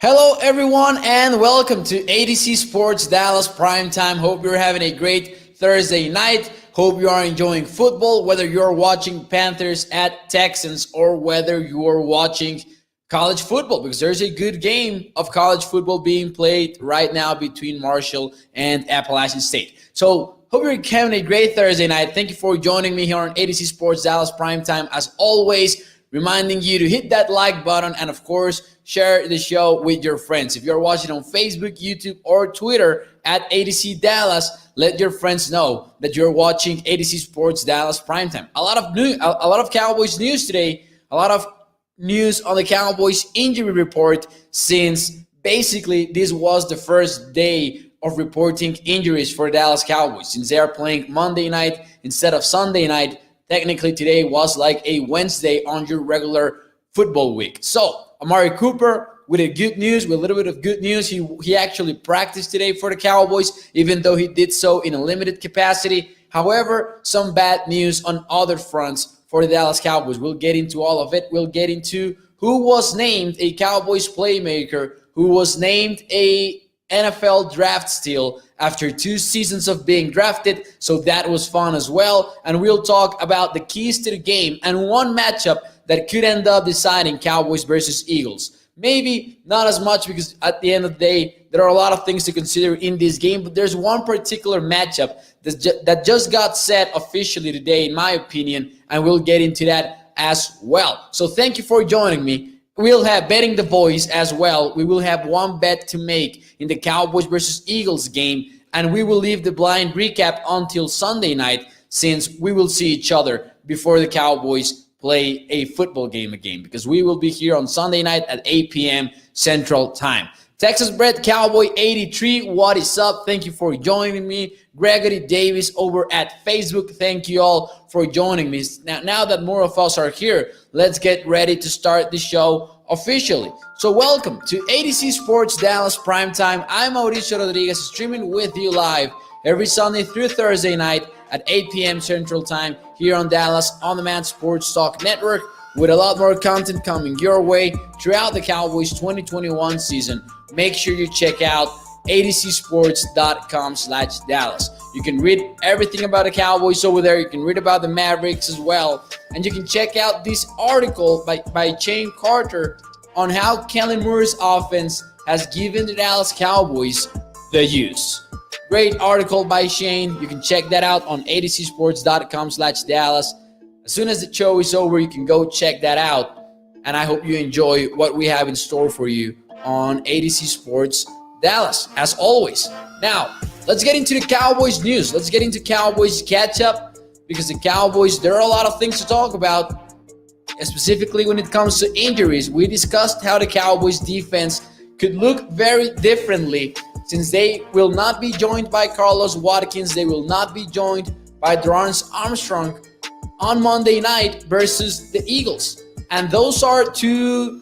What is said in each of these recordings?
Hello, everyone, and welcome to ADC Sports Dallas Primetime. Hope you're having a great Thursday night. Hope you are enjoying football, whether you're watching Panthers at Texans or whether you're watching college football, because there's a good game of college football being played right now between Marshall and Appalachian State. So, hope you're having a great Thursday night. Thank you for joining me here on ADC Sports Dallas Primetime. As always, reminding you to hit that like button and, of course, share the show with your friends. If you're watching on Facebook, YouTube, or Twitter at ADC Dallas, let your friends know that you're watching ADC Sports Dallas Primetime. A lot of Cowboys news today. A lot of news on the Cowboys injury report, since basically this was the first day of reporting injuries for the Dallas Cowboys. Since they are playing Monday night instead of Sunday night, technically today was like a Wednesday on your regular football week. So Amari Cooper with a little bit of good news. He actually practiced today for the Cowboys, even though he did so in a limited capacity. However, some bad news on other fronts for the Dallas Cowboys. We'll get into all of it. We'll get into who was named a Cowboys playmaker, who was named a NFL draft steal after 2 seasons of being drafted, so that was fun as well. And we'll talk about the keys to the game and one matchup that could end up deciding Cowboys versus Eagles. Maybe not as much, because at the end of the day, there are a lot of things to consider in this game, but there's one particular matchup that just got set officially today, in my opinion, and we'll get into that as well. So thank you for joining me. We'll have betting the boys as well. We will have one bet to make in the Cowboys versus Eagles game, and we will leave the blind recap until Sunday night, since we will see each other before the Cowboys play a football game again, because we will be here on Sunday night at 8 p.m. Central Time. Texas Bred Cowboy 83, what is up? Thank you for joining me. Gregory Davis over at Facebook, thank you all for joining me. Now that more of us are here, let's get ready to start the show officially. So welcome to ADC Sports Dallas Primetime. I'm Mauricio Rodriguez, streaming with you live every Sunday through Thursday night at 8 p.m. Central Time here on Dallas On Demand Sports Talk Network, with a lot more content coming your way throughout the Cowboys 2021 season. Make sure you check out adcsports.com/Dallas. You can read everything about the Cowboys over there. You can read about the Mavericks as well. And you can check out this article by Shane Carter on how Kellen Moore's offense has given the Dallas Cowboys the use. Great article by Shane. You can check that out on adcsports.com/Dallas. As soon as the show is over, you can go check that out. And I hope you enjoy what we have in store for you on ADC Sports Dallas, as always. Now, let's get into the Cowboys news. Let's get into Cowboys catch-up, because the Cowboys, there are a lot of things to talk about, specifically when it comes to injuries. We discussed how the Cowboys defense could look very differently, since they will not be joined by Carlos Watkins. They will not be joined by Dorrance Armstrong on Monday night versus the Eagles. And those are 2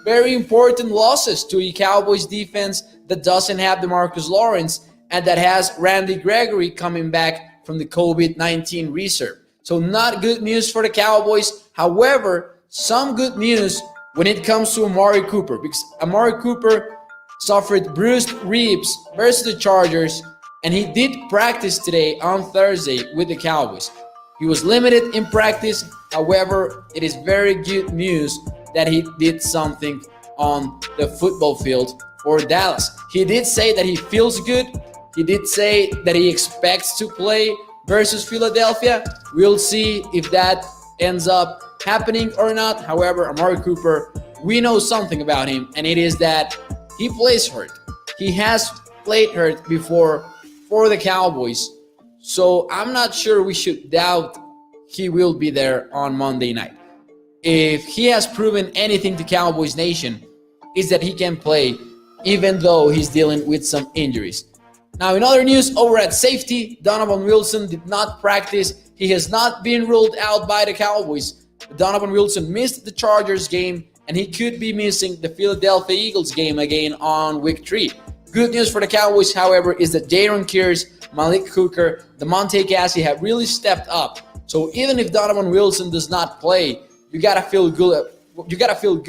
very important losses to a Cowboys defense that doesn't have DeMarcus Lawrence and that has Randy Gregory coming back from the COVID-19 reserve. So not good news for the Cowboys. However, some good news when it comes to Amari Cooper, because Amari Cooper suffered bruised ribs versus the Chargers, and he did practice today on Thursday with the Cowboys. He was limited in practice. However, it is very good news that he did something on the football field for Dallas. He did say that he feels good. He did say that he expects to play versus Philadelphia. We'll see if that ends up happening or not. However, Amari Cooper, we know something about him, and it is that he plays hurt. He has played hurt before for the Cowboys. So I'm not sure we should doubt he will be there on Monday night. If he has proven anything to Cowboys Nation, is that he can play even though he's dealing with some injuries. Now, in other news, over at safety, Donovan Wilson did not practice. He has not been ruled out by the Cowboys. Donovan Wilson missed the Chargers game, and he could be missing the Philadelphia Eagles game again on week 3. Good news for the Cowboys, however, is that Jaron Kears, Malik Hooker, Damontae Cassie have really stepped up. So even if Donovan Wilson does not play, you gotta feel good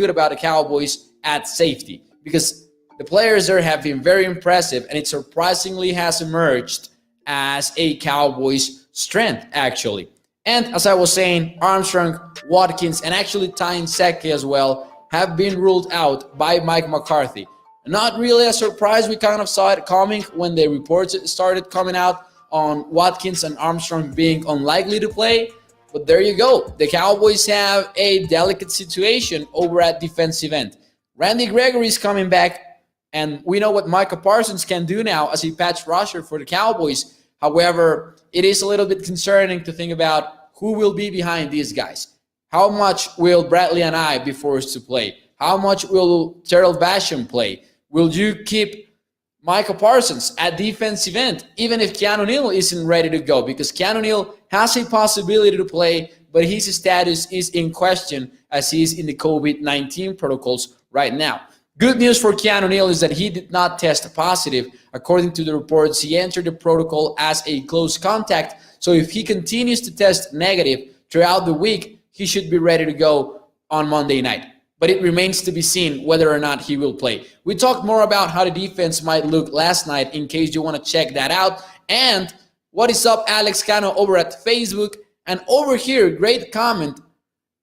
about the Cowboys at safety, because the players there have been very impressive, and it surprisingly has emerged as a Cowboys strength, actually. And as I was saying, Armstrong, Watkins, and actually Tyne Secchi as well have been ruled out by Mike McCarthy. Not really a surprise. We kind of saw it coming when the reports started coming out on Watkins and Armstrong being unlikely to play. But there you go. The Cowboys have a delicate situation over at defensive end. Randy Gregory is coming back, and we know what Micah Parsons can do now as a patch rusher for the Cowboys. However, it is a little bit concerning to think about who will be behind these guys. How much will Bradley and I be forced to play? How much will Terrell Basham play? Will you keep Micah Parsons at defensive end, even if Keanu Neal isn't ready to go? Because Keanu Neal has a possibility to play, but his status is in question as he is in the COVID-19 protocols right now. Good news for Keanu Neal is that he did not test positive. According to the reports, he entered the protocol as a close contact. So if he continues to test negative throughout the week, he should be ready to go on Monday night. But it remains to be seen whether or not he will play. We talked more about how the defense might look last night in case you want to check that out. And what is up, Alex Cano over at Facebook. And over here, great comment.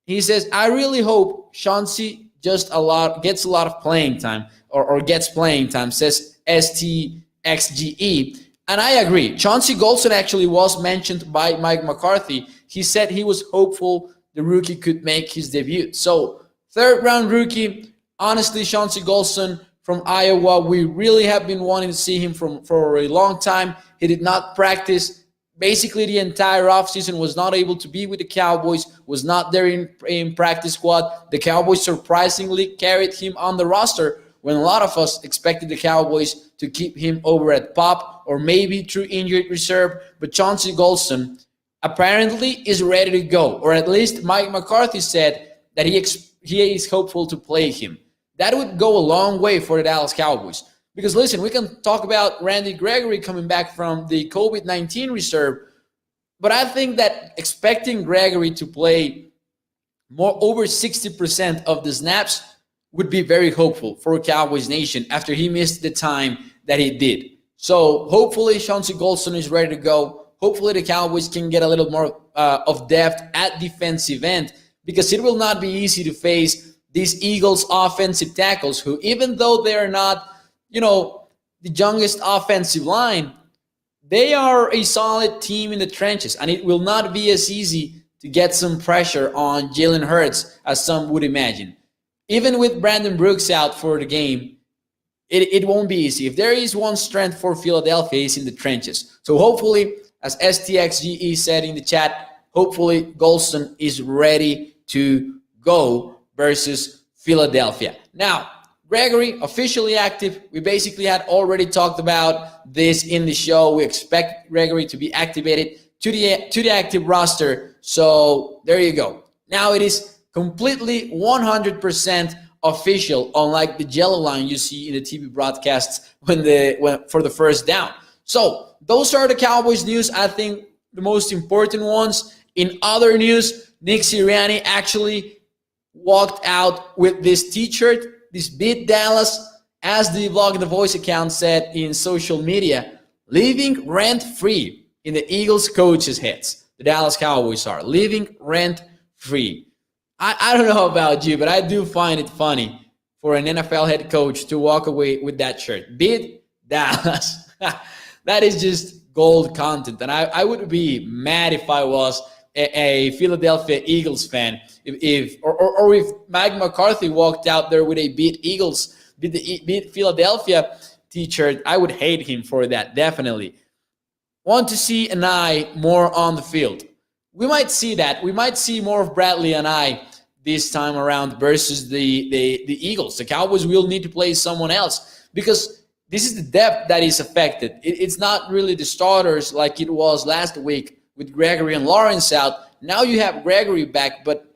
He says, I really hope Chauncey gets a lot of playing time or gets playing time, says STXGE. And I agree. Chauncey Golston actually was mentioned by Mike McCarthy. He said he was hopeful the rookie could make his debut. So, third-round rookie, honestly, Chauncey Golston from Iowa. We really have been wanting to see him for a long time. He did not practice basically the entire offseason, was not able to be with the Cowboys, was not there in practice squad. The Cowboys surprisingly carried him on the roster when a lot of us expected the Cowboys to keep him over at PUP or maybe through injured reserve. But Chauncey Golston apparently is ready to go, or at least Mike McCarthy said that he is hopeful to play him. That would go a long way for the Dallas Cowboys. Because listen, we can talk about Randy Gregory coming back from the COVID-19 reserve, but I think that expecting Gregory to play over 60% of the snaps would be very hopeful for Cowboys Nation after he missed the time that he did. So hopefully Chauncey Golston is ready to go. Hopefully the Cowboys can get a little more of depth at defensive end, because it will not be easy to face these Eagles offensive tackles who, even though they are not, the youngest offensive line, they are a solid team in the trenches, and it will not be as easy to get some pressure on Jalen Hurts as some would imagine. Even with Brandon Brooks out for the game, it won't be easy. If there is one strength for Philadelphia, it's in the trenches. So hopefully, as STXGE said in the chat, hopefully Golston is ready to go versus Philadelphia. Now, Gregory, officially active. We basically had already talked about this in the show. We expect Gregory to be activated to the active roster. So there you go. Now it is completely 100% official, unlike the yellow line you see in the TV broadcasts when for the first down. So those are the Cowboys news. I think the most important ones. In other news, Nick Sirianni actually walked out with this t-shirt. This beat Dallas, as the Vlog the Voice account said in social media, living rent-free in the Eagles coaches' heads. The Dallas Cowboys are living rent-free. I don't know about you, but I do find it funny for an NFL head coach to walk away with that shirt. Beat Dallas. That is just gold content. And I would be mad if I was a Philadelphia Eagles fan, if Mike McCarthy walked out there with a beat Philadelphia t-shirt, I would hate him for that, definitely. Want to see an eye more on the field. We might see that. We might see more of Bradley and I this time around versus the Eagles. The Cowboys will need to play someone else because this is the depth that is affected. It's not really the starters like it was last week with Gregory and Lawrence out. Now you have Gregory back, but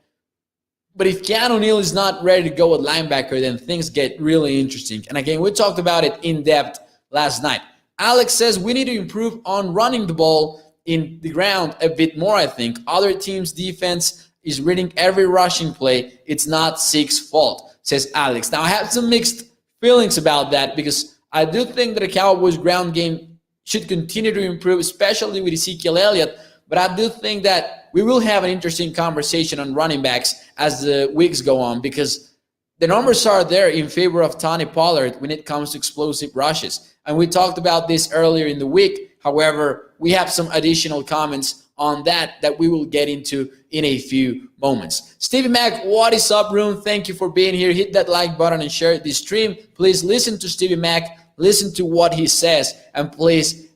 if Keanu Neal is not ready to go at linebacker, then things get really interesting. And again, we talked about it in depth last night. Alex says we need to improve on running the ball in the ground a bit more, I think. Other teams' defense is reading every rushing play. It's not Zeke's fault, says Alex. Now, I have some mixed feelings about that because I do think that the Cowboys ground game should continue to improve, especially with Ezekiel Elliott. But I do think that we will have an interesting conversation on running backs as the weeks go on because the numbers are there in favor of Tony Pollard when it comes to explosive rushes. And we talked about this earlier in the week. However, we have some additional comments on that we will get into in a few moments. Stevie Mac, what is up, room? Thank you for being here. Hit that like button and share this stream. Please listen to Stevie Mac. Listen to what he says. And please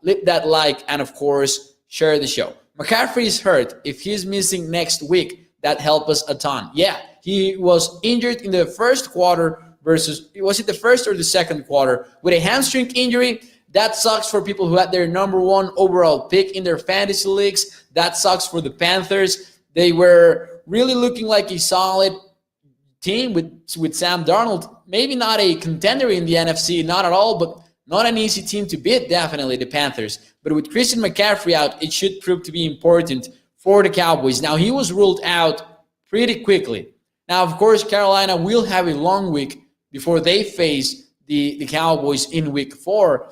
leave that like and, of course, share the show. McCaffrey is hurt. If he's missing next week, that helps us a ton. Yeah, he was injured in the first quarter versus, was it the first or the second quarter? With a hamstring injury, that sucks for people who had their number one overall pick in their fantasy leagues. That sucks for the Panthers. They were really looking like a solid team with Sam Darnold. Maybe not a contender in the NFC, not at all, but not an easy team to beat, definitely, the Panthers. But with Christian McCaffrey out, it should prove to be important for the Cowboys. Now, he was ruled out pretty quickly. Now, of course, Carolina will have a long week before they face the Cowboys in week 4.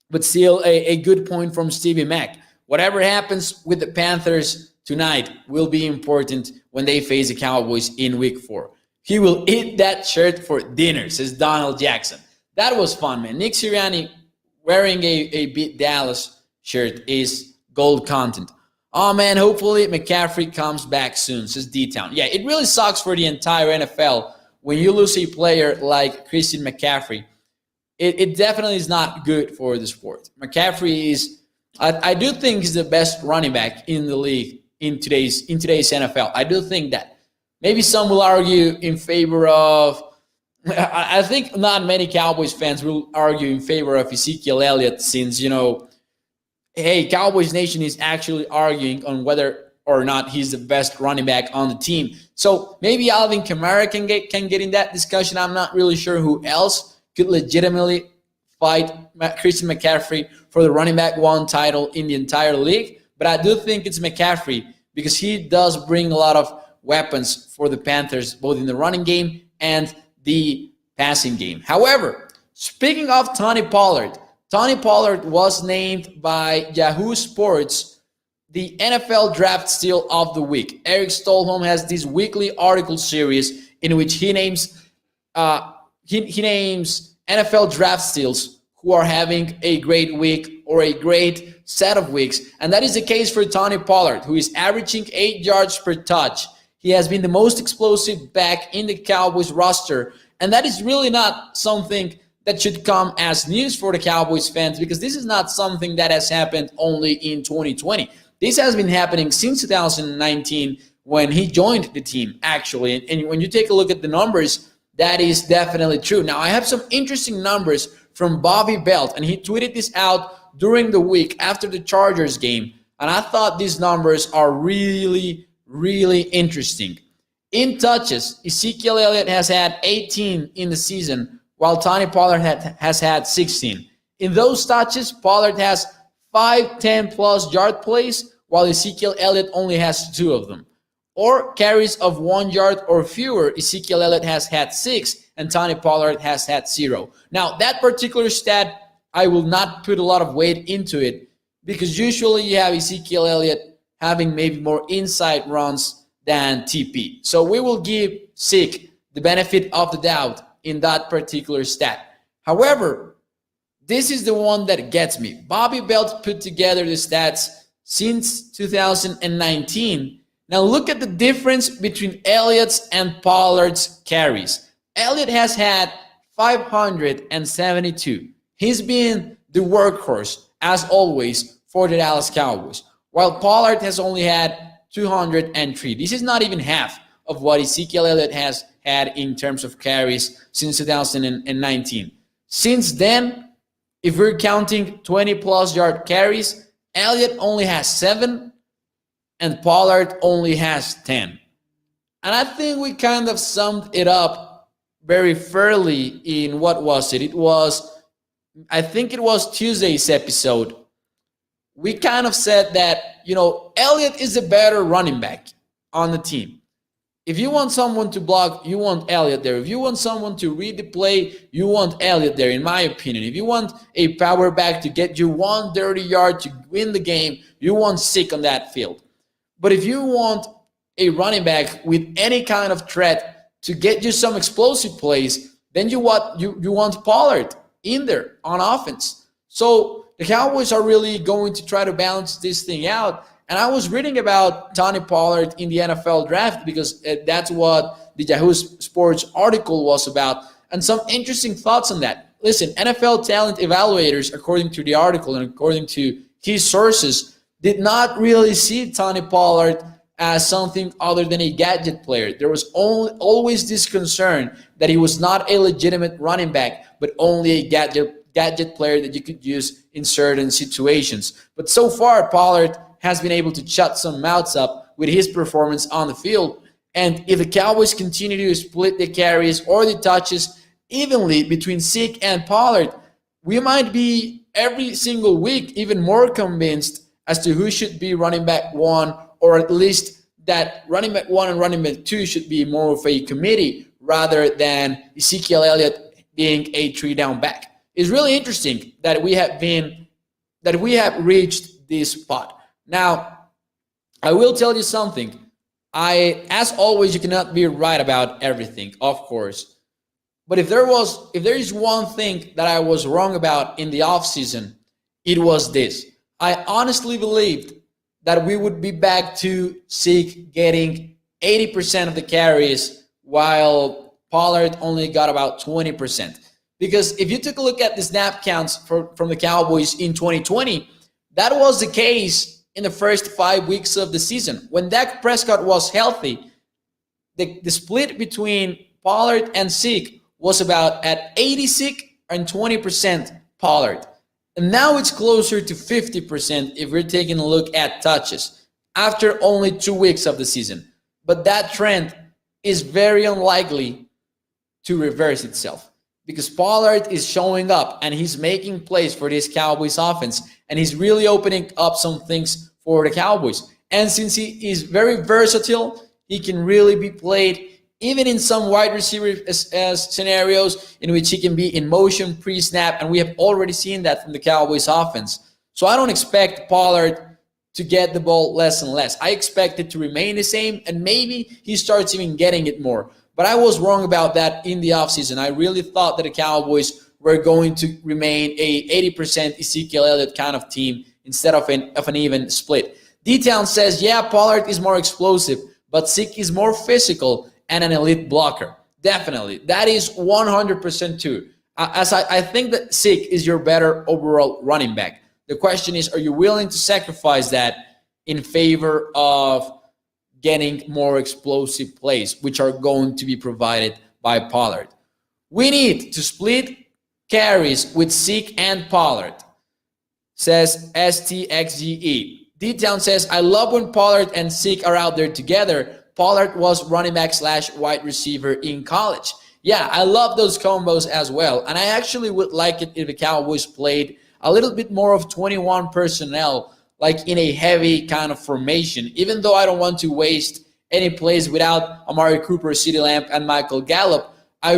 But still, a good point from Stevie Mac. Whatever happens with the Panthers tonight will be important when they face the Cowboys in week 4. He will eat that shirt for dinner, says Donald Jackson. That was fun, man. Nick Sirianni wearing a Beat Dallas shirt is gold content. Oh, man, hopefully McCaffrey comes back soon, says D-Town. Yeah, it really sucks for the entire NFL when you lose a player like Christian McCaffrey. It definitely is not good for the sport. McCaffrey is, I do think he's the best running back in the league in today's NFL. I do think that. Maybe some will argue in favor of, I think not many Cowboys fans will argue in favor of Ezekiel Elliott since, hey, Cowboys Nation is actually arguing on whether or not he's the best running back on the team. So maybe Alvin Kamara can get in that discussion. I'm not really sure who else could legitimately fight Christian McCaffrey for the running back 1 title in the entire league. But I do think it's McCaffrey because he does bring a lot of weapons for the Panthers, both in the running game and the passing game. However, speaking of Tony Pollard was named by Yahoo Sports the NFL Draft Steal of the Week. Eric Stolholm has this weekly article series in which he names he names NFL draft steals who are having a great week or a great set of weeks. And that is the case for Tony Pollard, who is averaging 8 yards per touch. He has been the most explosive back in the Cowboys roster. And that is really not something that should come as news for the Cowboys fans because this is not something that has happened only in 2020. This has been happening since 2019 when he joined the team, actually. And when you take a look at the numbers, that is definitely true. Now, I have some interesting numbers from Bobby Belt, and he tweeted this out during the week after the Chargers game. And I thought these numbers are really, really interesting. In touches, Ezekiel Elliott has had 18 in the season, while Tony Pollard has had 16. In those touches, Pollard has 5 10-plus yard plays, while Ezekiel Elliott only has 2 of them. Or carries of 1 yard or fewer, Ezekiel Elliott has had 6, and Tony Pollard has had 0. Now, that particular stat, I will not put a lot of weight into it because usually you have Ezekiel Elliott having maybe more inside runs than TP. So we will give Zeke the benefit of the doubt in that particular stat. However, this is the one that gets me. Bobby Belt put together the stats since 2019. Now look at the difference between Elliott's and Pollard's carries. Elliott has had 572. He's been the workhorse, as always, for the Dallas Cowboys, while Pollard has only had 203. This is not even half of what Ezekiel Elliott has had in terms of carries since 2019. Since then, if we're counting 20-plus yard carries, Elliott only has 7, and Pollard only has 10. And I think we kind of summed it up very fairly in what was it? I think it was Tuesday's episode. We kind of said that, Elliott is a better running back on the team. If you want someone to block, you want Elliott there. If you want someone to read the play, you want Elliott there, in my opinion. If you want a power back to get you one dirty yard to win the game, you want Zeke on that field. But if you want a running back with any kind of threat to get you some explosive plays, then you want Pollard in there on offense. So the Cowboys are really going to try to balance this thing out. And I was reading about Tony Pollard in the NFL draft because that's what the Yahoo Sports article was about, and some interesting thoughts on that. Listen, NFL talent evaluators, according to the article and according to his sources, did not really see Tony Pollard as something other than a gadget player. There was always this concern that he was not a legitimate running back, but only a gadget player that you could use in certain situations. But so far, Pollard has been able to shut some mouths up with his performance on the field. And if the Cowboys continue to split the carries or the touches evenly between Zeke and Pollard, we might be every single week even more convinced as to who should be running back one, or at least that running back one and running back two should be more of a committee rather than Ezekiel Elliott being a 3-down back. It's really interesting that we have reached this spot. Now, I will tell you something. As always, you cannot be right about everything, of course. But if there is one thing that I was wrong about in the offseason, it was this. I honestly believed that we would be back to Zeke getting 80% of the carries while Pollard only got about 20%. Because if you took a look at the snap counts from the Cowboys in 2020, that was the case in the first 5 weeks of the season. When Dak Prescott was healthy, the split between Pollard and Zeke was about at 80 Zeke and 20% Pollard. And now it's closer to 50% if we're taking a look at touches after only 2 weeks of the season. But that trend is very unlikely to reverse itself because Pollard is showing up and he's making plays for this Cowboys offense, and he's really opening up some things for the Cowboys. And since he is very versatile, he can really be played even in some wide receiver as scenarios in which he can be in motion pre-snap, and we have already seen that from the Cowboys offense. So I don't expect Pollard to get the ball less and less. I expect it to remain the same, and maybe he starts even getting it more. But I was wrong about that in the offseason. I really thought that the Cowboys were going to remain a 80% Ezekiel Elliott kind of team instead of an even split. D-Town says, yeah, Pollard is more explosive, but Zeke is more physical and an elite blocker. Definitely. That is 100% true. I think that Zeke is your better overall running back. The question is, are you willing to sacrifice that in favor of getting more explosive plays, which are going to be provided by Pollard? We need to split carries with Zeke and Pollard, says STXGE. D-Town says, I love when Pollard and Zeke are out there together. Pollard was running back / wide receiver in college. Yeah, I love those combos as well. And I actually would like it if the Cowboys played a little bit more of 21 personnel, like in a heavy kind of formation, even though I don't want to waste any plays without Amari Cooper, CeeDee Lamb, and Michael Gallup. I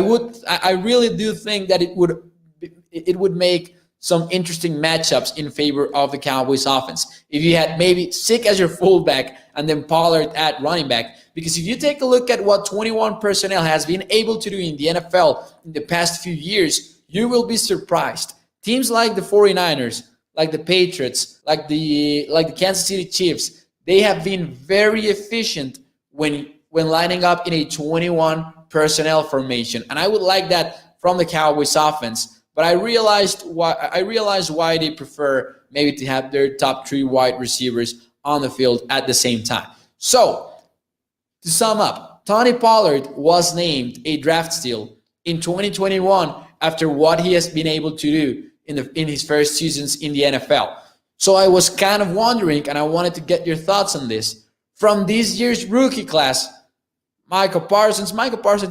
really do think that it would make some interesting matchups in favor of the Cowboys offense. If you had maybe Zeke as your fullback and then Pollard at running back, because if you take a look at what 21 personnel has been able to do in the NFL in the past few years, you will be surprised. Teams like the 49ers, like the Patriots, like the Kansas City Chiefs, they have been very efficient when lining up in a 21 personnel formation. And I would like that from the Cowboys offense. But I realized why they prefer maybe to have their top 3 wide receivers on the field at the same time. So, to sum up, Tony Pollard was named a draft steal in 2021 after what he has been able to do in his first seasons in the NFL. So I was kind of wondering, and I wanted to get your thoughts on this. From this year's rookie class, Michael Parsons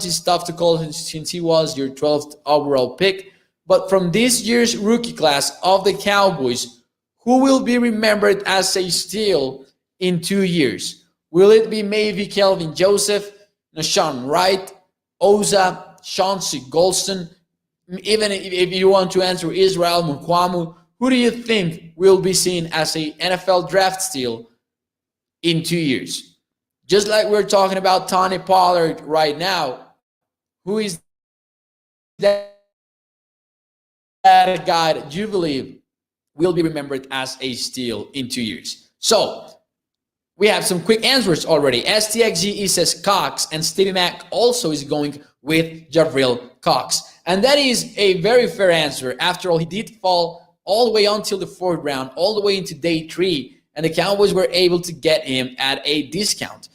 is tough to call since he was your 12th overall pick. But from this year's rookie class of the Cowboys, who will be remembered as a steal in 2 years? Will it be maybe Kelvin Joseph? Nashawn Wright, Oza, Chauncey Golston, even if you want to answer Israel Mukwamu, who do you think will be seen as a NFL draft steal in 2 years? Just like we're talking about Tony Pollard right now, who is that guy that you believe will be remembered as a steal in 2 years? So we have some quick answers already. STXGE says Cox, and Stevie Mac also is going with Jabril Cox. And that is a very fair answer. After all, he did fall all the way until the 4th round, all the way into day 3, and the Cowboys were able to get him at a discount.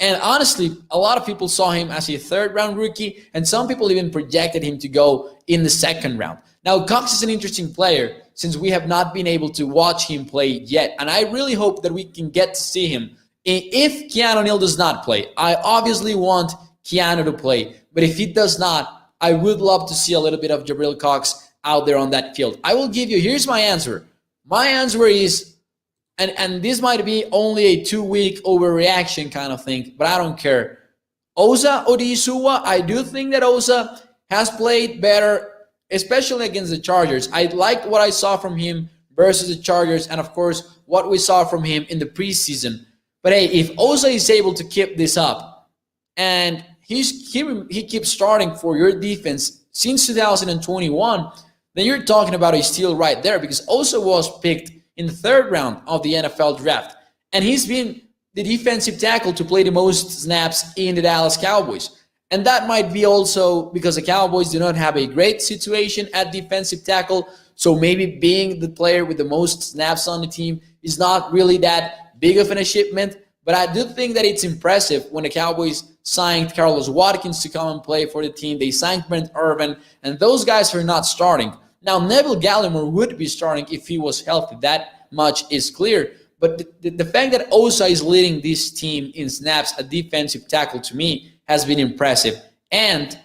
And honestly, a lot of people saw him as a 3rd round rookie, and some people even projected him to go in the 2nd round. Now, Cox is an interesting player since we have not been able to watch him play yet. And I really hope that we can get to see him if Keanu Neal does not play. I obviously want Keanu to play, but if he does not, I would love to see a little bit of Jabril Cox out there on that field. I will give you, here's my answer. My answer is, and this might be only a 2-week overreaction kind of thing, but I don't care. Osa Odisua, I do think that Osa has played better, especially against the Chargers. I liked what I saw from him versus the Chargers, and of course, what we saw from him in the preseason. But hey, if Osa is able to keep this up, and he keeps starting for your defense since 2021, then you're talking about a steal right there, because Osa was picked in the 3rd round of the NFL draft, and he's been the defensive tackle to play the most snaps in the Dallas Cowboys. And that might be also because the Cowboys do not have a great situation at defensive tackle, so maybe being the player with the most snaps on the team is not really that big of an achievement. But I do think that it's impressive when the Cowboys signed Carlos Watkins to come and play for the team. They signed Brent Irvin, and those guys are not starting. Now, Neville Gallimore would be starting if he was healthy. That much is clear. But the fact that Osa is leading this team in snaps at defensive tackle, to me, has been impressive. And,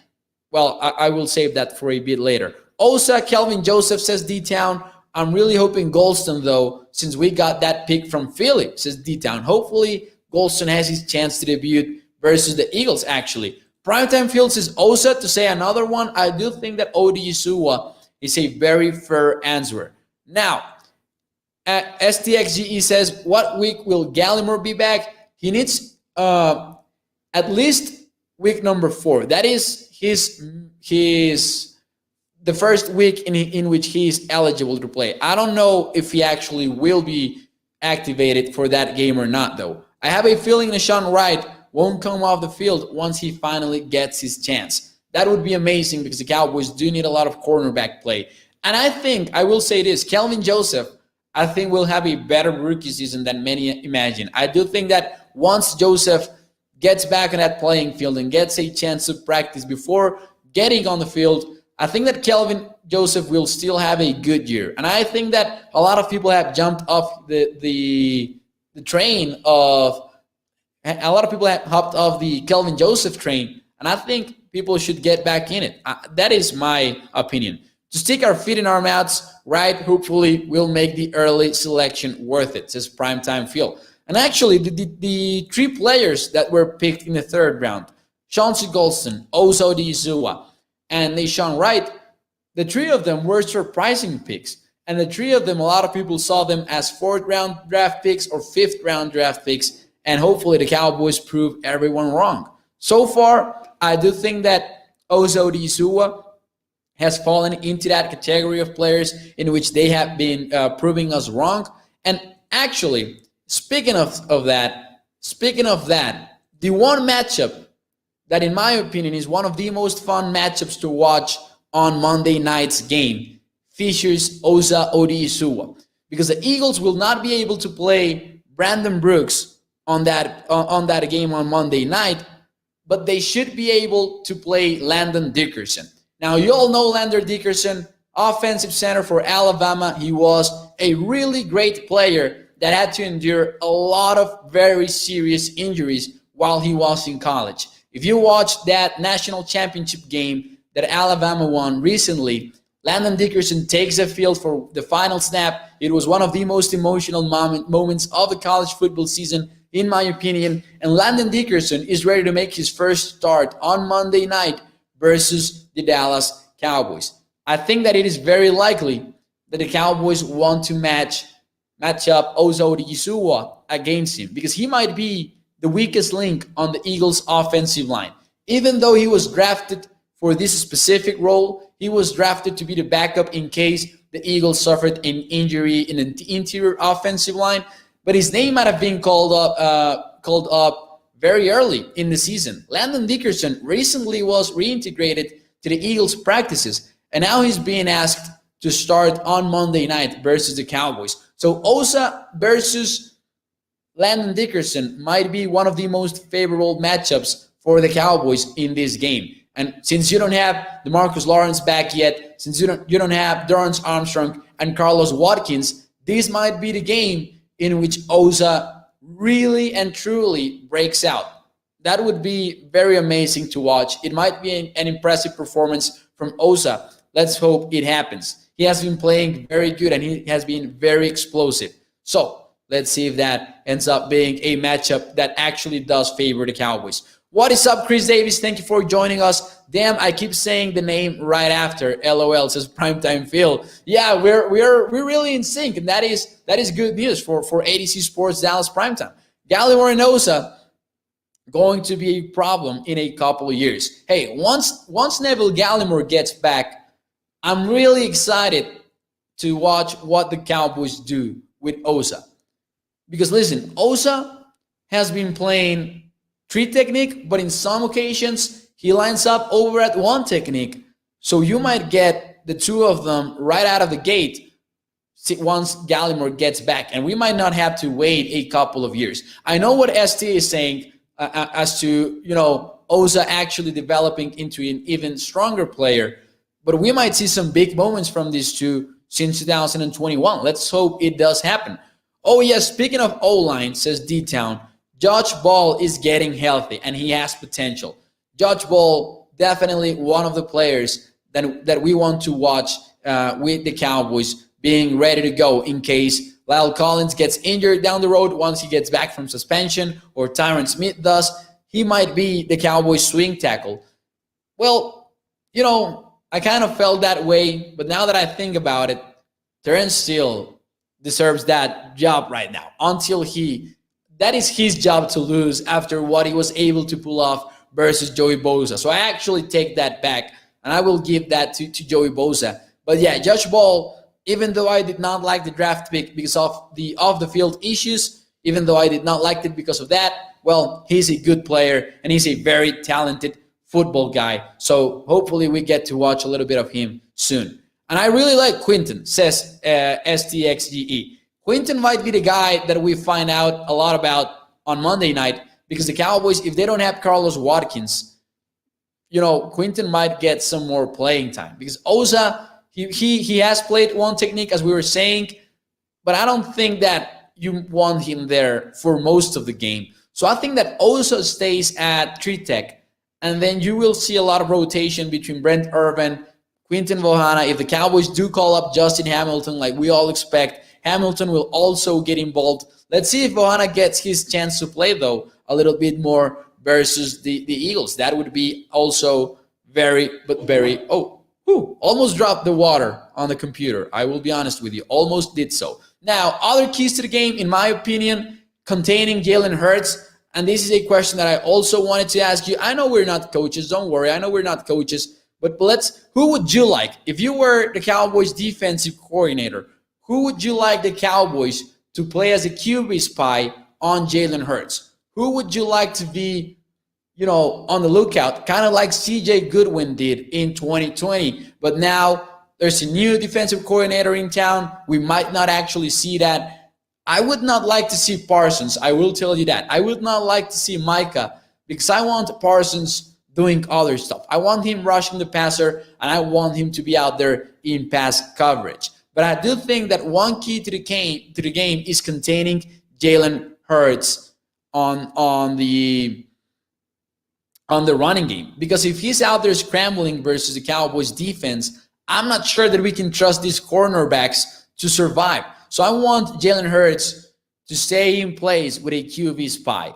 well, I will save that for a bit later. Osa, Kelvin Joseph says D-Town. I'm really hoping Golston, though, since we got that pick from Philly, says D-Town. Hopefully, Golston has his chance to debut versus the Eagles, actually. Primetime Field says Osa. To say another one, I do think that Odi Isua is a very fair answer. Now, STXGE says, what week will Gallimore be back? He needs at least week number 4. That is the first week in which he is eligible to play. I don't know if he actually will be activated for that game or not, though. I have a feeling Nashawn Wright won't come off the field once he finally gets his chance. That would be amazing because the Cowboys do need a lot of cornerback play. And I think, I will say this, Kelvin Joseph, I think will have a better rookie season than many imagine. I do think that once Joseph gets back on that playing field and gets a chance to practice before getting on the field, I think that Kelvin Joseph will still have a good year. And I think that a lot of people have jumped off the train of, a lot of people have hopped off the Kelvin Joseph train, and I think people should get back in it. That is my opinion. To stick our feet in our mouths, right, hopefully we'll make the early selection worth it, says Primetime Field. And actually, the 3 players that were picked in the 3rd round, Chauncey Golston, Osa Odizua, and Nashawn Wright, the 3 of them were surprising picks. And the 3 of them, a lot of people saw them as 4th round draft picks or 5th round draft picks, and hopefully the Cowboys prove everyone wrong. So far, I do think that Osa Odizua has fallen into that category of players in which they have been proving us wrong. And actually, speaking of that, the one matchup that in my opinion is one of the most fun matchups to watch on Monday night's game features Osa Odizua, because the Eagles will not be able to play Brandon Brooks on that game on Monday night, but they should be able to play Landon Dickerson. Now, you all know Landon Dickerson, offensive center for Alabama. He was a really great player that had to endure a lot of very serious injuries while he was in college. If you watched that national championship game that Alabama won recently, Landon Dickerson takes the field for the final snap. It was one of the most emotional moments of the college football season, in my opinion. And Landon Dickerson is ready to make his first start on Monday night versus the Dallas Cowboys. I think that it is very likely that the Cowboys want to match up Osa Odigizua against him because he might be the weakest link on the Eagles' offensive line. Even though he was drafted for this specific role, he was drafted to be the backup in case the Eagles suffered an injury in the interior offensive line. But his name might have been called up very early in the season. Landon Dickerson recently was reintegrated to the Eagles practices, and now he's being asked to start on Monday night versus the Cowboys. So Osa versus Landon Dickerson might be one of the most favorable matchups for the Cowboys in this game. And since you don't have DeMarcus Lawrence back yet, since you don't have Dorrance Armstrong and Carlos Watkins, this might be the game in which Osa really and truly breaks out. That would be very amazing to watch. It might be an impressive performance from Osa. Let's hope it happens. He has been playing very good and he has been very explosive. So let's see if that ends up being a matchup that actually does favor the Cowboys. What is up, Chris Davis? Thank you for joining us. Damn, I keep saying the name right after. LOL, says Primetime Phil. Yeah, we're really in sync, and that is good news for ADC Sports Dallas Primetime. Gallimore and Osa going to be a problem in a couple of years. Hey, once Neville Gallimore gets back, I'm really excited to watch what the Cowboys do with Osa. Because listen, Osa has been playing 3 technique, but in some occasions, he lines up over at 1 technique. So you might get the 2 of them right out of the gate once Gallimore gets back. And we might not have to wait a couple of years. I know what ST is saying as to, Osa actually developing into an even stronger player. But we might see some big moments from these 2 since 2021. Let's hope it does happen. Oh, yes, speaking of O-line, says D-Town, Judge Ball is getting healthy, and he has potential. Judge Ball, definitely one of the players that we want to watch with the Cowboys being ready to go in case Lyle Collins gets injured down the road once he gets back from suspension, or Tyron Smith does. He might be the Cowboys swing tackle. Well, I kind of felt that way, but now that I think about it, Terrence Steele deserves that job right now until that is his job to lose after what he was able to pull off versus Joey Bosa. So I actually take that back, and I will give that to Joey Bosa. But yeah, Judge Ball, even though I did not like the draft pick because of the off-the-field issues, even though I did not like it because of that, well, he's a good player, and he's a very talented football guy. So hopefully we get to watch a little bit of him soon. And I really like Quinton, says STXGE. Quinton might be the guy that we find out a lot about on Monday night because the Cowboys, if they don't have Carlos Watkins, Quinton might get some more playing time. Because Osa, he has played 1 technique, as we were saying, but I don't think that you want him there for most of the game. So I think that Osa stays at 3 tech, and then you will see a lot of rotation between Brent Irvin, Quinton Vohana. If the Cowboys do call up Justin Hamilton like we all expect, Hamilton will also get involved. Let's see if Vohana gets his chance to play, though, a little bit more versus the Eagles. That would be also almost dropped the water on the computer. I will be honest with you. Almost did so. Now, other keys to the game, in my opinion, containing Jalen Hurts. And this is a question that I also wanted to ask you. I know we're not coaches. Don't worry. I know we're not coaches. But who would you like? If you were the Cowboys defensive coordinator, who would you like the Cowboys to play as a QB spy on Jalen Hurts? Who would you like to be, on the lookout, kind of like CJ Goodwin did in 2020? But now there's a new defensive coordinator in town. We might not actually see that. I would not like to see Parsons. I will tell you that. I would not like to see Micah because I want Parsons doing other stuff. I want him rushing the passer, and I want him to be out there in pass coverage. But I do think that one key to the game is containing Jalen Hurts on the running game. Because if he's out there scrambling versus the Cowboys defense, I'm not sure that we can trust these cornerbacks to survive. So I want Jalen Hurts to stay in place with a QB spy.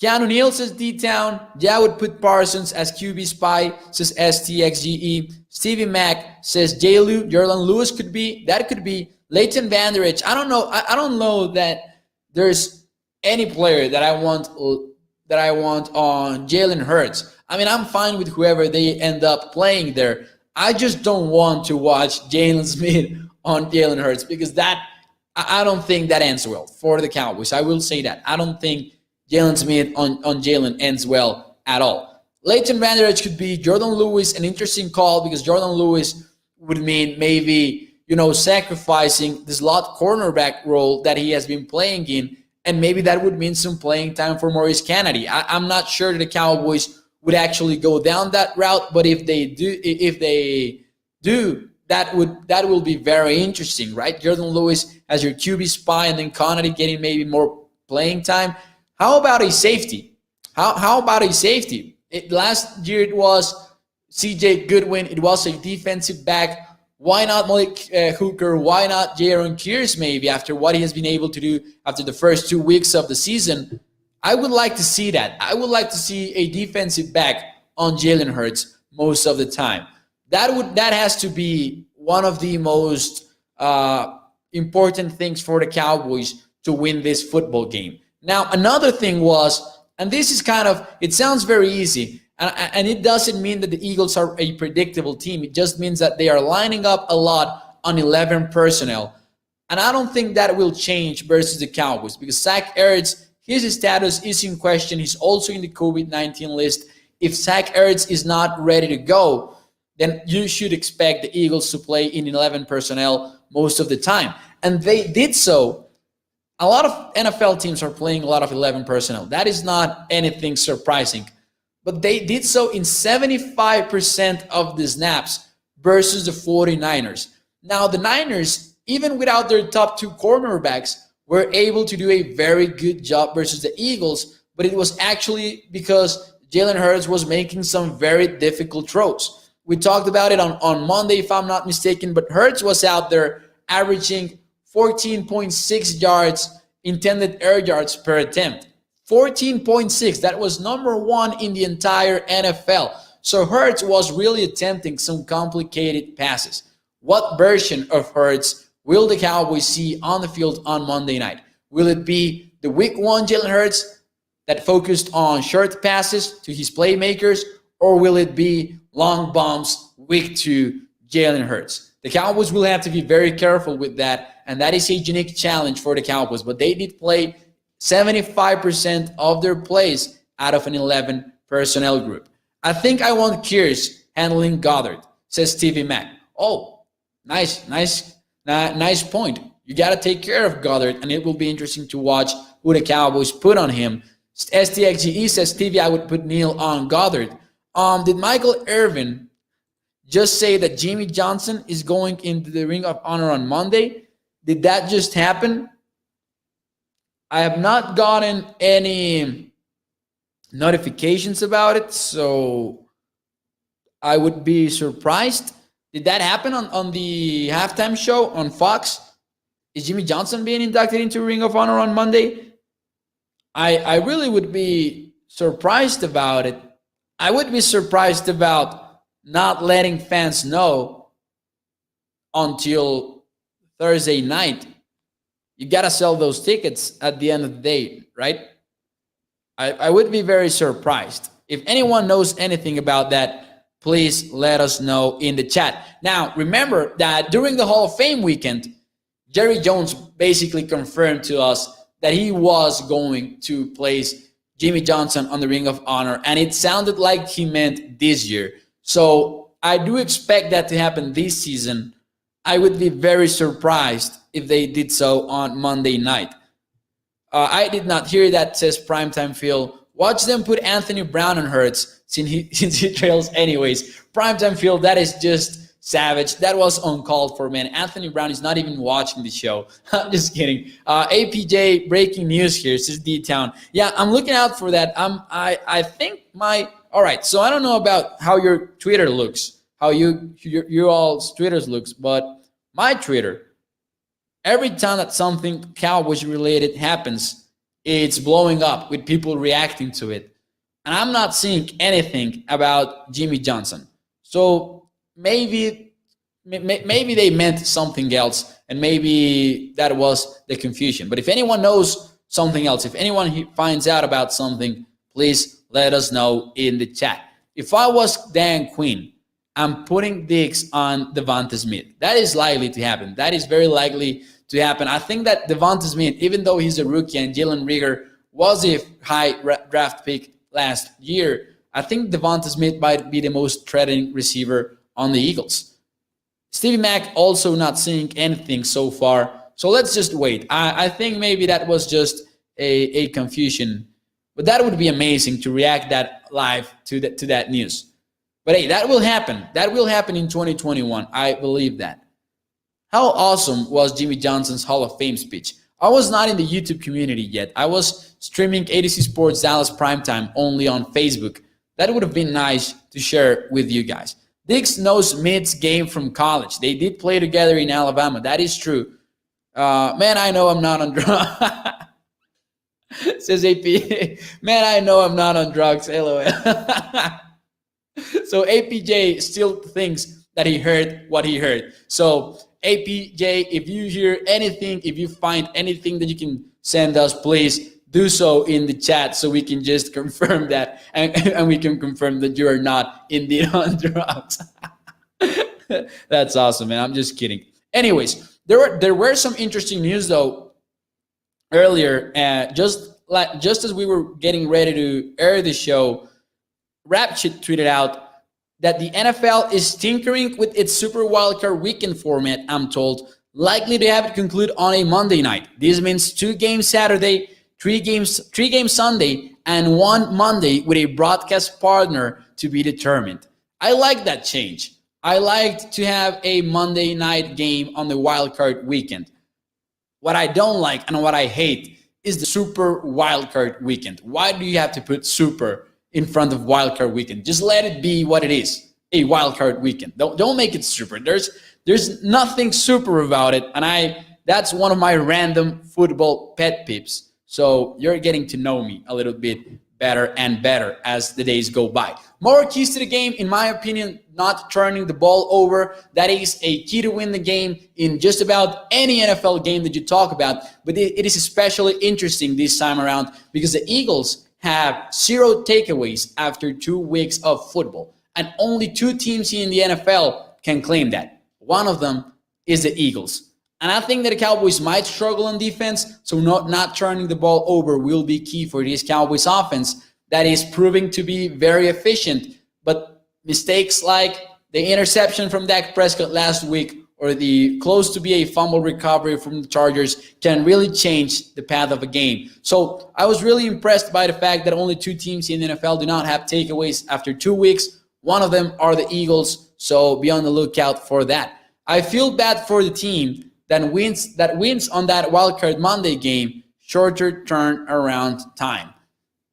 Keanu Neal says D-Town. Yeah, I would put Parsons as QB spy, says STXGE. Stevie Mack says J. Jordan Lewis could be. That could be. Leighton Vander Esch. I don't know. I don't know that there's any player that I want on Jalen Hurts. I mean, I'm fine with whoever they end up playing there. I just don't want to watch Jalen Smith on Jalen Hurts because I don't think that ends well for the Cowboys. I will say that. I don't think Jalen Smith on Jalen ends well at all. Leighton Vander Esch could be. Jordan Lewis, an interesting call because Jordan Lewis would mean maybe, sacrificing the slot cornerback role that he has been playing in, and maybe that would mean some playing time for Maurice Kennedy. I'm not sure that the Cowboys would actually go down that route, but if they do, that will be very interesting, right? Jordan Lewis as your QB spy, and then Kennedy getting maybe more playing time. How about a safety? How about a safety? Last year it was CJ Goodwin. It was a defensive back. Why not Malik Hooker? Why not Jaron Kears maybe after what he has been able to do after the first 2 weeks of the season? I would like to see that. I would like to see a defensive back on Jalen Hurts most of the time. That has to be one of the most important things for the Cowboys to win this football game. Now, another thing was, and this is it sounds very easy, and it doesn't mean that the Eagles are a predictable team. It just means that they are lining up a lot on 11 personnel. And I don't think that will change versus the Cowboys because Zach Ertz, his status is in question. He's also in the COVID-19 list. If Zach Ertz is not ready to go, then you should expect the Eagles to play in 11 personnel most of the time. And they did so. A lot of NFL teams are playing a lot of 11 personnel. That is not anything surprising. But they did so in 75% of the snaps versus the 49ers. Now, the Niners, even without their top 2 cornerbacks, were able to do a very good job versus the Eagles, but it was actually because Jalen Hurts was making some very difficult throws. We talked about it on Monday, if I'm not mistaken, but Hurts was out there averaging 14.6 yards, intended air yards per attempt. 14.6, that was number 1 in the entire NFL. So Hurts was really attempting some complicated passes. What version of Hurts will the Cowboys see on the field on Monday night? Will it be the week 1 Jalen Hurts that focused on short passes to his playmakers, or will it be long bombs week 2 Jalen Hurts? The Cowboys will have to be very careful with that, and that is a unique challenge for the Cowboys. But they did play 75% of their plays out of an 11 personnel group. I think I want Kears handling Goddard, says Stevie Mack. Oh, nice point. You got to take care of Goddard, and it will be interesting to watch who the Cowboys put on him. STXGE says, Stevie, I would put Neal on Goddard. Did Michael Irvin just say that Jimmy Johnson is going into the Ring of Honor on Monday? Did that just happen? I have not gotten any notifications about it, so I would be surprised. Did that happen on the halftime show on Fox? Is Jimmy Johnson being inducted into Ring of Honor on Monday? I really would be surprised about it. I would be surprised about not letting fans know until Thursday night. You got to sell those tickets at the end of the day, right? I would be very surprised. If anyone knows anything about that, please let us know in the chat. Now, remember that during the Hall of Fame weekend, Jerry Jones basically confirmed to us that he was going to place Jimmy Johnson on the Ring of Honor, and it sounded like he meant this year. So I do expect that to happen this season. I would be very surprised if they did so on Monday night. I did not hear that, says Primetime Phil. Watch them put Anthony Brown on Hurts since he trails anyways. Primetime Phil, that is just savage. That was uncalled for, man. Anthony Brown is not even watching the show. I'm just kidding. APJ, breaking news here, says D-Town. Yeah, I'm looking out for that. I think all right, so I don't know about how your Twitter looks, how you all's Twitters looks, but my Twitter, Every time that something Cowboys related happens, it's blowing up with people reacting to it. And I'm not seeing anything about Jimmy Johnson. So maybe they meant something else, and maybe that was the confusion. But if anyone knows something else, if anyone finds out about something, please let us know in the chat. If I was Dan Quinn, I'm putting Diggs on Devonta Smith. That is likely to happen. That is very likely to happen. I think that Devonta Smith, even though he's a rookie and Jalen Reagor was a high draft pick last year, I think Devonta Smith might be the most threatening receiver on the Eagles. Stevie Mack also not seeing anything so far. So let's just wait. I think maybe that was just a confusion. But that would be amazing to react that live to that news. But hey, that will happen. That will happen in 2021. I believe that. How awesome was Jimmy Johnson's Hall of Fame speech? I was not in the YouTube community yet. I was streaming ADC Sports Dallas Primetime only on Facebook. That would have been nice to share with you guys. Diggs knows Smith's game from college. They did play together in Alabama. That is true. Man, I know I'm not on drugs. Says AP. Man, I know I'm not on drugs. LOL. So APJ still thinks that he heard what he heard. So APJ, if you hear anything, if you find anything that you can send us, please do so in the chat so we can just confirm that, and we can confirm that you are not indeed on drugs. That's awesome, man. I'm just kidding. Anyways, there were some interesting news though earlier. Just as we were getting ready to air the show, Rapchit tweeted out that the NFL is tinkering with its Super Wildcard Weekend format, I'm told, likely to have it conclude on a Monday night. This means 2 games Saturday, 3 games Sunday, and 1 Monday with a broadcast partner to be determined. I like that change. I liked to have a Monday night game on the Wildcard Weekend. What I don't like and what I hate is the Super Wildcard Weekend. Why do you have to put Super in front of Wildcard Weekend? Just let it be what it is, a Wildcard Weekend. Don't make it super. There's nothing super about it, and that's one of my random football pet peeves. So you're getting to know me a little bit better and better as the days go by. More keys to the game, in my opinion, not turning the ball over. That is a key to win the game in just about any NFL game that you talk about. But it is especially interesting this time around because the Eagles have 0 takeaways after 2 weeks of football. And only 2 teams in the NFL can claim that. One of them is the Eagles. And I think that the Cowboys might struggle on defense, so not turning the ball over will be key for this Cowboys offense that is proving to be very efficient. But mistakes like the interception from Dak Prescott last week or the close to be a fumble recovery from the Chargers can really change the path of a game. So I was really impressed by the fact that only 2 teams in the NFL do not have takeaways after 2 weeks. One of them are the Eagles, so be on the lookout for that. I feel bad for the team that wins on that Wildcard Monday game, shorter turnaround time.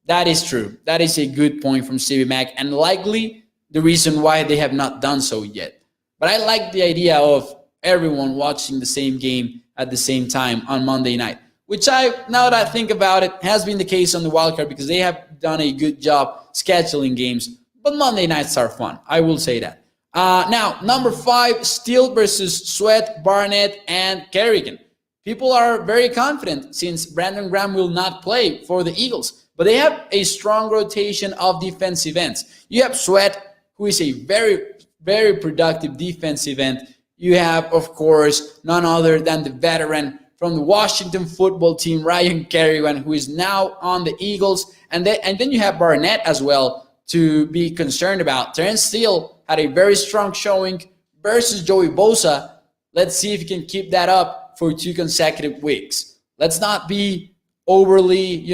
That is true. That is a good point from Stevie Mack, and likely the reason why they have not done so yet. But I like the idea of everyone watching the same game at the same time on Monday night, which now that I think about it, has been the case on the wildcard because they have done a good job scheduling games. But Monday nights are fun. I will say that. Now, number 5, Steele versus Sweat, Barnett, and Kerrigan. People are very confident since Brandon Graham will not play for the Eagles. But they have a strong rotation of defensive ends. You have Sweat, who is a very, very productive defensive end. You have, of course, none other than the veteran from the Washington football team, Ryan Kerrigan, who is now on the Eagles. And then you have Barnett as well to be concerned about. Terrence Steele had a very strong showing versus Joey Bosa. Let's see if he can keep that up for 2 consecutive weeks. Let's not be overly,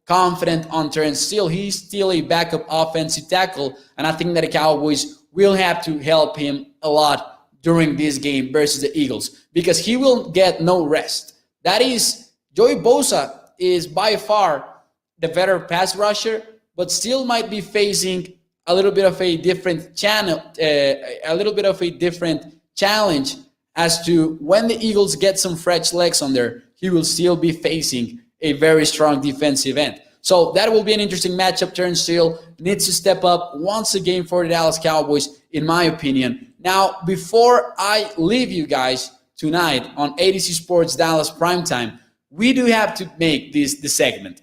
confident on Terrence Steele. He's still a backup offensive tackle, and I think that the Cowboys will have to help him a lot during this game versus the Eagles because he will get no rest. That is, Joey Bosa is by far the better pass rusher, but still might be facing a little bit of a different challenge as to when the Eagles get some fresh legs on there, he will still be facing a very strong defensive end. So that will be an interesting matchup. Turnstile needs to step up once again for the Dallas Cowboys, in my opinion. Now, before I leave you guys tonight on ADC Sports Dallas Primetime, we do have to make this the segment,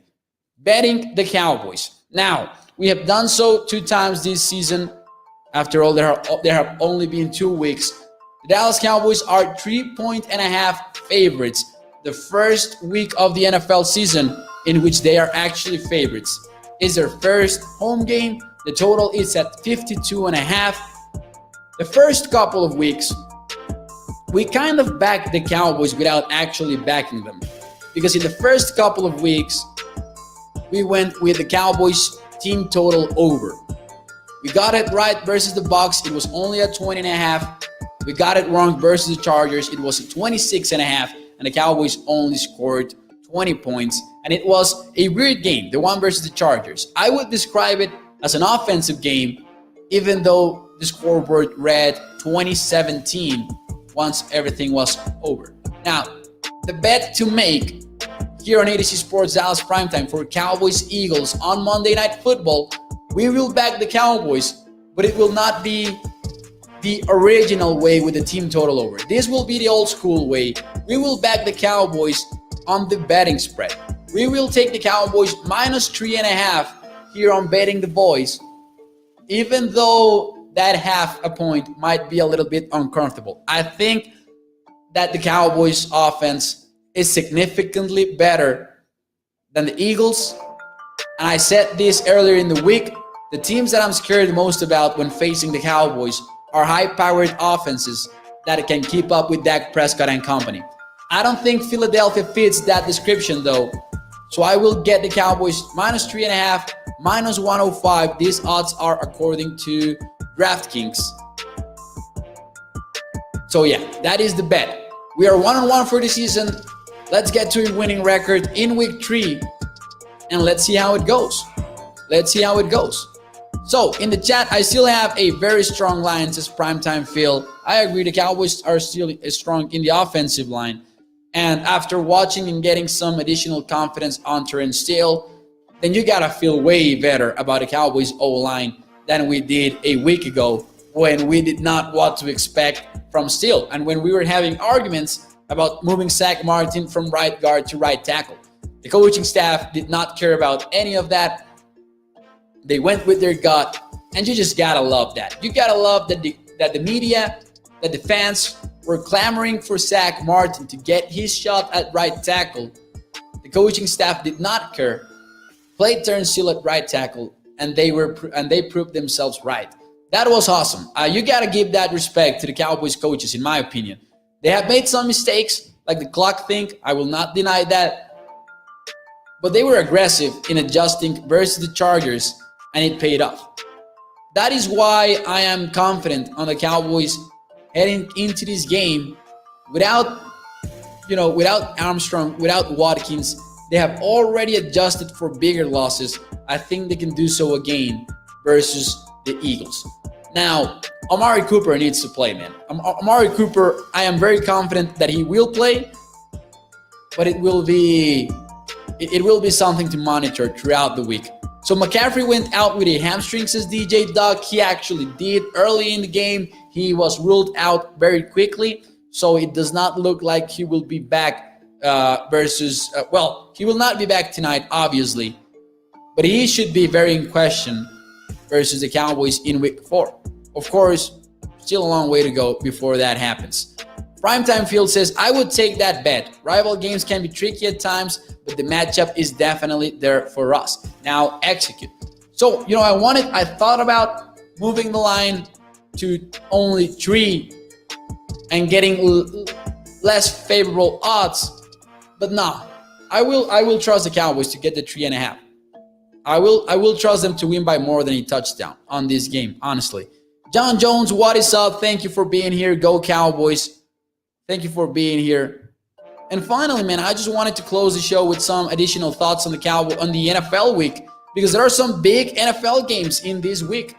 betting the Cowboys. Now, we have done so 2 times this season. After all, there have only been 2 weeks. The Dallas Cowboys are 3.5 favorites the first week of the NFL season, in which they are actually favorites. Is their first home game. The total is at 52.5. The first couple of weeks, we kind of backed the Cowboys without actually backing them. Because in the first couple of weeks, we went with the Cowboys team total over. We got it right versus the Bucs. It was only at 20.5. We got it wrong versus the Chargers. It was at 26.5. And the Cowboys only scored 20 points. And it was a weird game, the one versus the Chargers. I would describe it as an offensive game, even though the scoreboard read 2017 once everything was over. Now, the bet to make here on ADC Sports Dallas Primetime for Cowboys-Eagles on Monday Night Football, we will back the Cowboys, but it will not be the original way with the team total over. This will be the old school way. We will back the Cowboys on the betting spread. We will take the Cowboys minus 3.5 here on Betting the Boys, even though that half a point might be a little bit uncomfortable. I think that the Cowboys offense is significantly better than the Eagles. And I said this earlier in the week, the teams that I'm scared the most about when facing the Cowboys are high-powered offenses that can keep up with Dak Prescott and company. I don't think Philadelphia fits that description though. So I will get the Cowboys minus 3.5, minus 105. These odds are according to DraftKings. So yeah, that is the bet. We are 1-1 for the season. Let's get to a winning record in week 3 and let's see how it goes. So in the chat, I still have a very strong line, says Primetime Phil. I agree, the Cowboys are still strong in the offensive line. And after watching and getting some additional confidence on Turnstile, then you gotta feel way better about the Cowboys O-line than we did a week ago when we did not what to expect from Steele. And when we were having arguments about moving Zach Martin from right guard to right tackle. The coaching staff did not care about any of that. They went with their gut, and you just gotta love that. You gotta love that the media, that the fans were clamoring for Zach Martin to get his shot at right tackle. The coaching staff did not care. Played Turnstile at right tackle, and they proved themselves right. That was awesome. You gotta give that respect to the Cowboys coaches, in my opinion. They have made some mistakes, like the clock thing. I will not deny that. But they were aggressive in adjusting versus the Chargers, and it paid off. That is why I am confident on the Cowboys heading into this game without Armstrong, without Watkins. They have already adjusted for bigger losses. I think they can do so again versus the Eagles. Now, Amari Cooper needs to play, man. Amari Cooper, I am very confident that he will play, but it will be something to monitor throughout the week. So McCaffrey went out with a hamstring, says DJ Doug. He actually did early in the game. He was ruled out very quickly, so it does not look like he will be back he will not be back tonight, obviously, but he should be very in question versus the Cowboys in week 4. Of course, still a long way to go before that happens. Primetime Field says, I would take that bet. Rival games can be tricky at times, but the matchup is definitely there for us. Now execute. So, I thought about moving the line to only 3 and getting less favorable odds, but no. I will trust the Cowboys to get the 3.5. I will trust them to win by more than a touchdown on this game, honestly. John Jones, what is up? Thank you for being here. Go Cowboys. Thank you for being here. And finally, man, I just wanted to close the show with some additional thoughts on the NFL week, because there are some big NFL games in this week.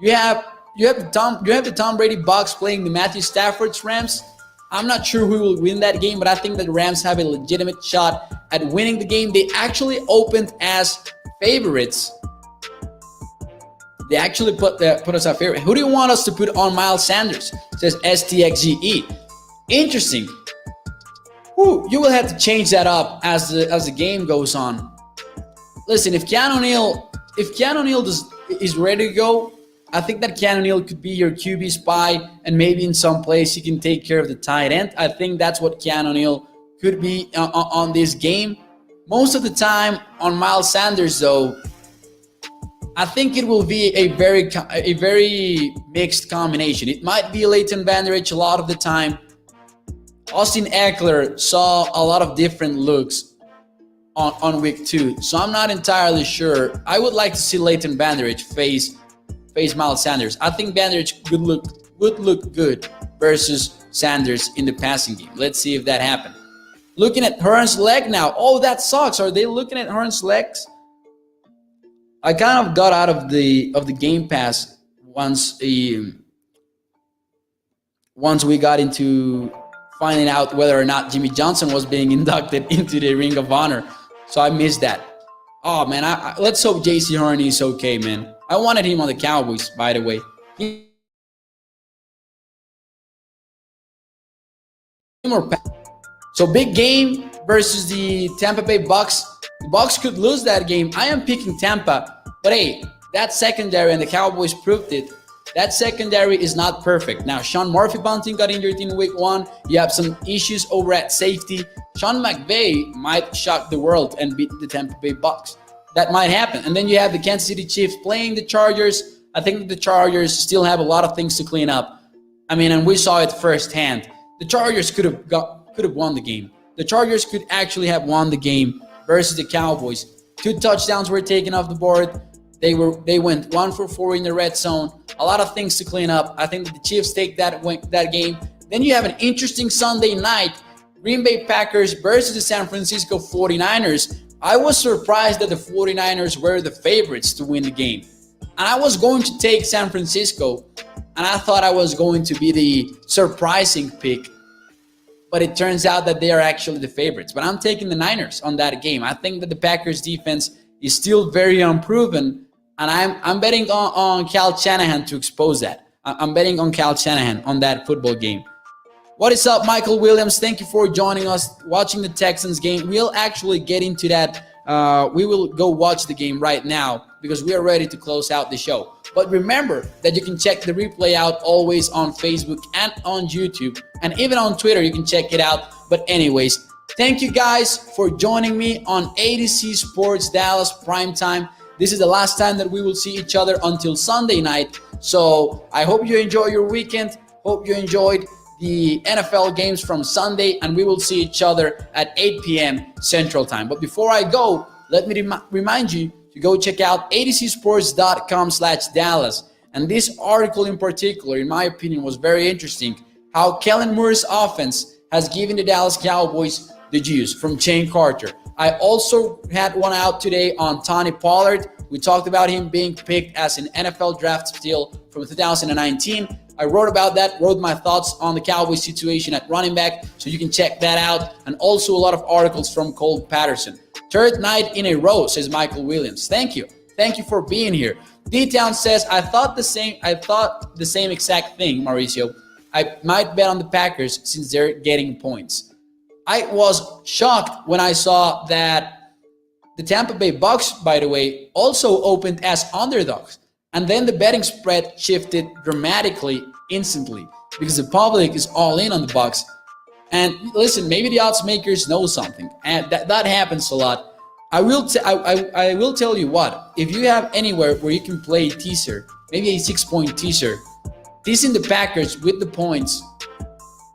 You have the Tom Brady Bucs playing the Matthew Stafford's Rams. I'm not sure who will win that game, but I think that the Rams have a legitimate shot at winning the game. They actually opened as favorites. They actually put us a favorite. Who do you want us to put on Miles Sanders? Says STXGE. Interesting. Ooh, you will have to change that up as the game goes on. Listen, if Keanu Neal is ready to go, I think that Keanu Neal could be your QB spy, and maybe in some place he can take care of the tight end. I think that's what Keanu Neal could be on this game. Most of the time on Miles Sanders, though, I think it will be a very mixed combination. It might be Leighton Vander Esch a lot of the time. Austin Eckler saw a lot of different looks on week 2, so I'm not entirely sure. I would like to see Leighton Vander Esch face Miles Sanders. I think Vander Esch would look good versus Sanders in the passing game. Let's see if that happened. Looking at Hearn's leg now. Oh, that sucks. Are they looking at Hearn's legs? I kind of got out of the Game Pass once we got into finding out whether or not Jimmy Johnson was being inducted into the Ring of Honor. So I missed that. Oh, man, let's hope J.C. Horn is okay, man. I wanted him on the Cowboys, by the way. So big game versus the Tampa Bay Bucks. The Bucks could lose that game. I am picking Tampa. But hey, that secondary, and the Cowboys proved it, that secondary is not perfect. Now, Sean Murphy-Bunting got injured in week 1. You have some issues over at safety. Sean McVay might shock the world and beat the Tampa Bay Bucks. That might happen. And then you have the Kansas City Chiefs playing the Chargers. I think the Chargers still have a lot of things to clean up. I mean, and we saw it firsthand. The Chargers could have won the game. The Chargers could actually have won the game versus the Cowboys. 2 touchdowns were taken off the board. They went 1 for 4 in the red zone. A lot of things to clean up. I think that the Chiefs take that game. Then you have an interesting Sunday night. Green Bay Packers versus the San Francisco 49ers. I was surprised that the 49ers were the favorites to win the game. And I was going to take San Francisco, and I thought I was going to be the surprising pick. But it turns out that they are actually the favorites. But I'm taking the Niners on that game. I think that the Packers defense is still very unproven. And I'm betting on Cal Shanahan to expose that. I'm betting on Cal Shanahan on that football game. What is up, Michael Williams? Thank you for joining us, watching the Texans game. We'll actually get into that. We will go watch the game right now because we are ready to close out the show. But remember that you can check the replay out always on Facebook and on YouTube. And even on Twitter, you can check it out. But anyways, thank you guys for joining me on ADC Sports Dallas Primetime. This is the last time that we will see each other until Sunday night. So I hope you enjoy your weekend. Hope you enjoyed the NFL games from Sunday, and we will see each other at 8 p.m. Central Time. But before I go, let me remind you to go check out adcsports.com/Dallas. And this article in particular, in my opinion, was very interesting. How Kellen Moore's offense has given the Dallas Cowboys the juice from Shane Carter. I also had one out today on Tony Pollard. We talked about him being picked as an NFL draft steal from 2019. I wrote about that, wrote my thoughts on the Cowboys situation at running back, so you can check that out. And also a lot of articles from Cole Patterson. 3rd night in a row, says Michael Williams. Thank you. Thank you for being here. D-Town says, I thought the same exact thing, Mauricio. I might bet on the Packers since they're getting points. I was shocked when I saw that the Tampa Bay Bucks, by the way, also opened as underdogs. And then the betting spread shifted dramatically, instantly, because the public is all in on the Bucks. And listen, maybe the odds makers know something, and that happens a lot. I will tell you what. If you have anywhere where you can play a teaser, maybe a 6-point teaser, teasing the Packers with the points,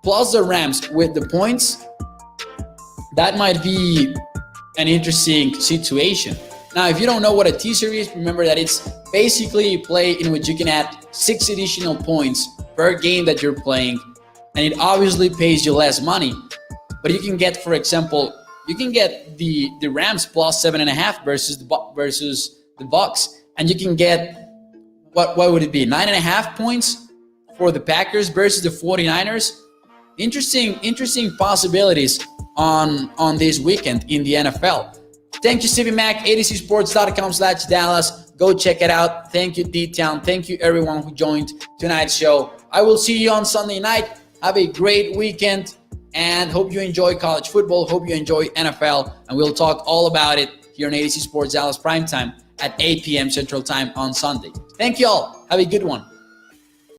plus the Rams with the points, that might be an interesting situation. Now, if you don't know what a teaser is, remember that it's basically a play in which you can add 6 additional points per game that you're playing, and it obviously pays you less money. But you can get, for example, you can get the Rams plus 7.5 versus the Bucks, and you can get what would it be, 9.5 points for the Packers versus the 49ers. interesting possibilities on this weekend in the NFL. Thank you, Stevie Mac, adcsports.com/Dallas. Go check it out. Thank you, D-Town. Thank you, everyone who joined tonight's show. I will see you on Sunday night. Have a great weekend, and hope you enjoy college football. Hope you enjoy NFL, and we'll talk all about it here on ADC Sports Dallas Primetime at 8 p.m. Central Time on Sunday. Thank you all. Have a good one.